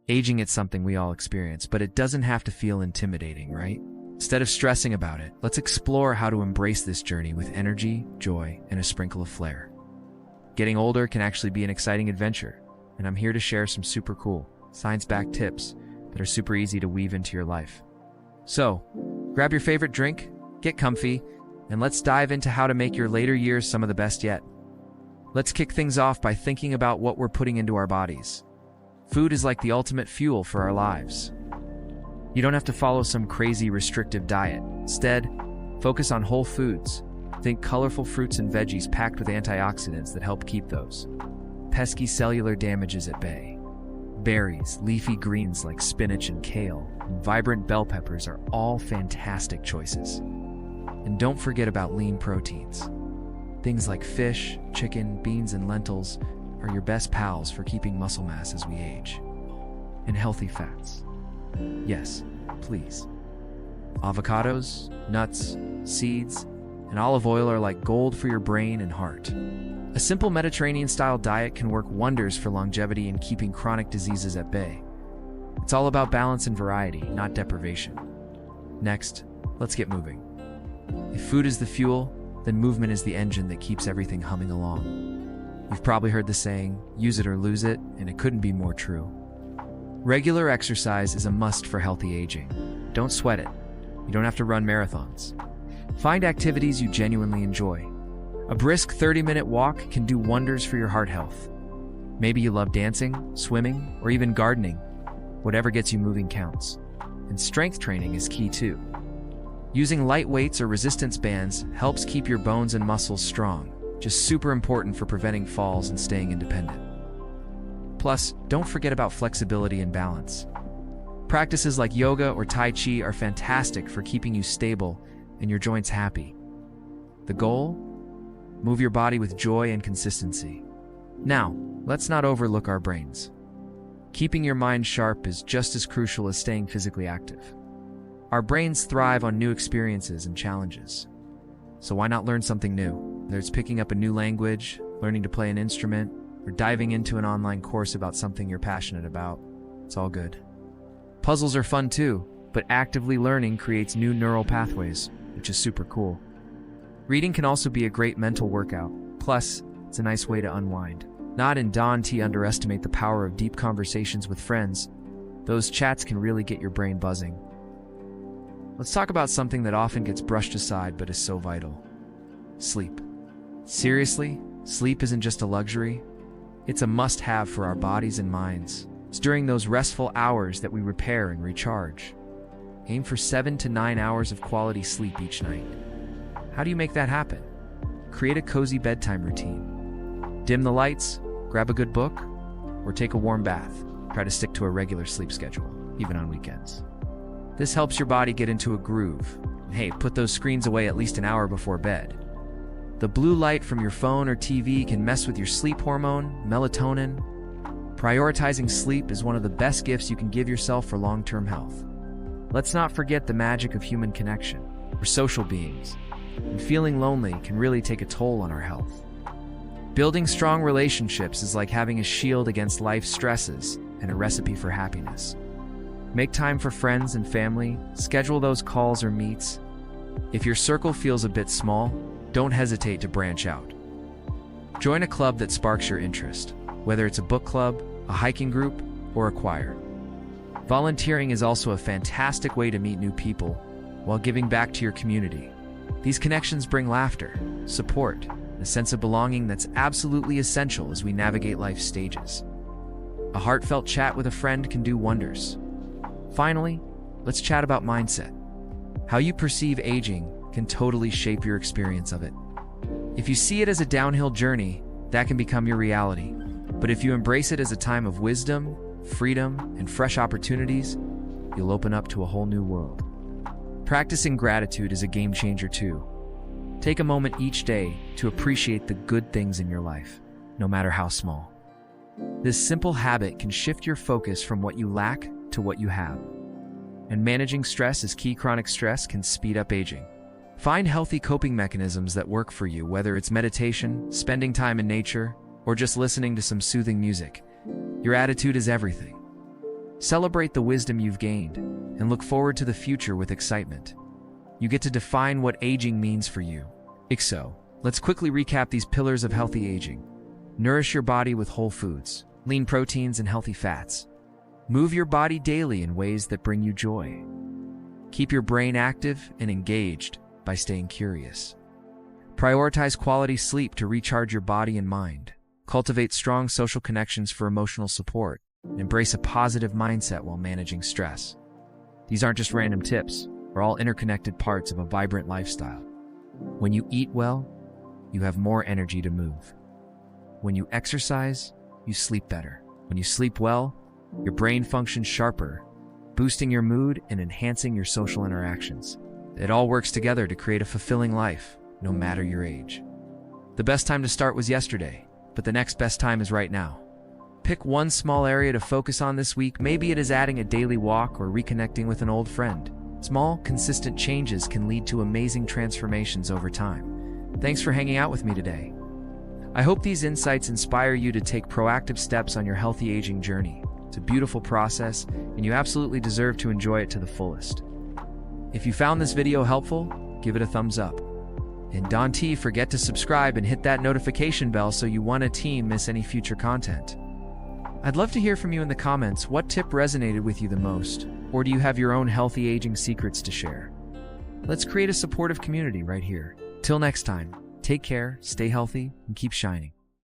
Aging is something we all experience, but it doesn't have to feel intimidating, right? Instead of stressing about it, let's explore how to embrace this journey with energy, joy, and a sprinkle of flair. Getting older can actually be an exciting adventure, and I'm here to share some super cool, science-backed tips that are super easy to weave into your life. So, grab your favorite drink, get comfy, and let's dive into how to make your later years some of the best yet. Let's kick things off by thinking about what we're putting into our bodies. Food is like the ultimate fuel for our lives. You don't have to follow some crazy restrictive diet. Instead, focus on whole foods. Think colorful fruits and veggies packed with antioxidants that help keep those pesky cellular damages at bay. Berries, leafy greens like spinach and kale, and vibrant bell peppers are all fantastic choices. And don't forget about lean proteins. Things like fish, chicken, beans, and lentils are your best pals for keeping muscle mass as we age. And healthy fats. Yes, please. Avocados, nuts, seeds, and olive oil are like gold for your brain and heart. A simple Mediterranean-style diet can work wonders for longevity and keeping chronic diseases at bay. It's all about balance and variety, not deprivation. Next, let's get moving. If food is the fuel, then movement is the engine that keeps everything humming along. You've probably heard the saying, use it or lose it, and it couldn't be more true. Regular exercise is a must for healthy aging. Don't sweat it. You don't have to run marathons. Find activities you genuinely enjoy. A brisk 30-minute walk can do wonders for your heart health. Maybe you love dancing, swimming, or even gardening. Whatever gets you moving counts. And strength training is key too. Using light weights or resistance bands helps keep your bones and muscles strong, just super important for preventing falls and staying independent. Plus, don't forget about flexibility and balance. Practices like yoga or Tai Chi are fantastic for keeping you stable and your joints happy. The goal? Move your body with joy and consistency. Now, let's not overlook our brains. Keeping your mind sharp is just as crucial as staying physically active. Our brains thrive on new experiences and challenges. So why not learn something new? Whether it's picking up a new language, learning to play an instrument, or diving into an online course about something you're passionate about, it's all good. Puzzles are fun too, but actively learning creates new neural pathways, which is super cool. Reading can also be a great mental workout. Plus, it's a nice way to unwind. Not in Don T underestimate the power of deep conversations with friends. Those chats can really get your brain buzzing. Let's talk about something that often gets brushed aside but is so vital. Sleep. Seriously, sleep isn't just a luxury. It's a must-have for our bodies and minds. It's during those restful hours that we repair and recharge. Aim for 7 to 9 hours of quality sleep each night. How do you make that happen? Create a cozy bedtime routine. Dim the lights, grab a good book, or take a warm bath. Try to stick to a regular sleep schedule, even on weekends. This helps your body get into a groove. And hey, put those screens away at least an hour before bed. The blue light from your phone or TV can mess with your sleep hormone, melatonin. Prioritizing sleep is one of the best gifts you can give yourself for long-term health. Let's not forget the magic of human connection. We're social beings, and feeling lonely can really take a toll on our health. Building strong relationships is like having a shield against life's stresses and a recipe for happiness. Make time for friends and family, schedule those calls or meets. If your circle feels a bit small, don't hesitate to branch out. Join a club that sparks your interest, whether it's a book club, a hiking group, or a choir. Volunteering is also a fantastic way to meet new people while giving back to your community. These connections bring laughter, support, and a sense of belonging that's absolutely essential as we navigate life's stages. A heartfelt chat with a friend can do wonders. Finally, let's chat about mindset. How you perceive aging can totally shape your experience of it. If you see it as a downhill journey, that can become your reality. But if you embrace it as a time of wisdom, freedom, and fresh opportunities, you'll open up to a whole new world. Practicing gratitude is a game changer too. Take a moment each day to appreciate the good things in your life, no matter how small. This simple habit can shift your focus from what you lack to what you have. And managing stress is key. Chronic stress can speed up aging. Find healthy coping mechanisms that work for you, whether it's meditation, spending time in nature, or just listening to some soothing music. Your attitude is everything. Celebrate the wisdom you've gained and look forward to the future with excitement. You get to define what aging means for you. So, let's quickly recap these pillars of healthy aging. Nourish your body with whole foods, lean proteins, and healthy fats. Move your body daily in ways that bring you joy. Keep your brain active and engaged by staying curious. Prioritize quality sleep to recharge your body and mind. Cultivate strong social connections for emotional support. Embrace a positive mindset while managing stress. These aren't just random tips, they're all interconnected parts of a vibrant lifestyle. When you eat well, you have more energy to move. When you exercise, you sleep better. When you sleep well, your brain functions sharper, boosting your mood and enhancing your social interactions. It all works together to create a fulfilling life, no matter your age. The best time to start was yesterday, but the next best time is right now. Pick one small area to focus on this week. Maybe it is adding a daily walk or reconnecting with an old friend. Small, consistent changes can lead to amazing transformations over time. Thanks for hanging out with me today. I hope these insights inspire you to take proactive steps on your healthy aging journey. It's a beautiful process, and you absolutely deserve to enjoy it to the fullest. If you found this video helpful, give it a thumbs up. And don't forget to subscribe and hit that notification bell so you won't miss any future content. I'd love to hear from you in the comments. What tip resonated with you the most? Or do you have your own healthy aging secrets to share? Let's create a supportive community right here. Till next time, take care, stay healthy, and keep shining.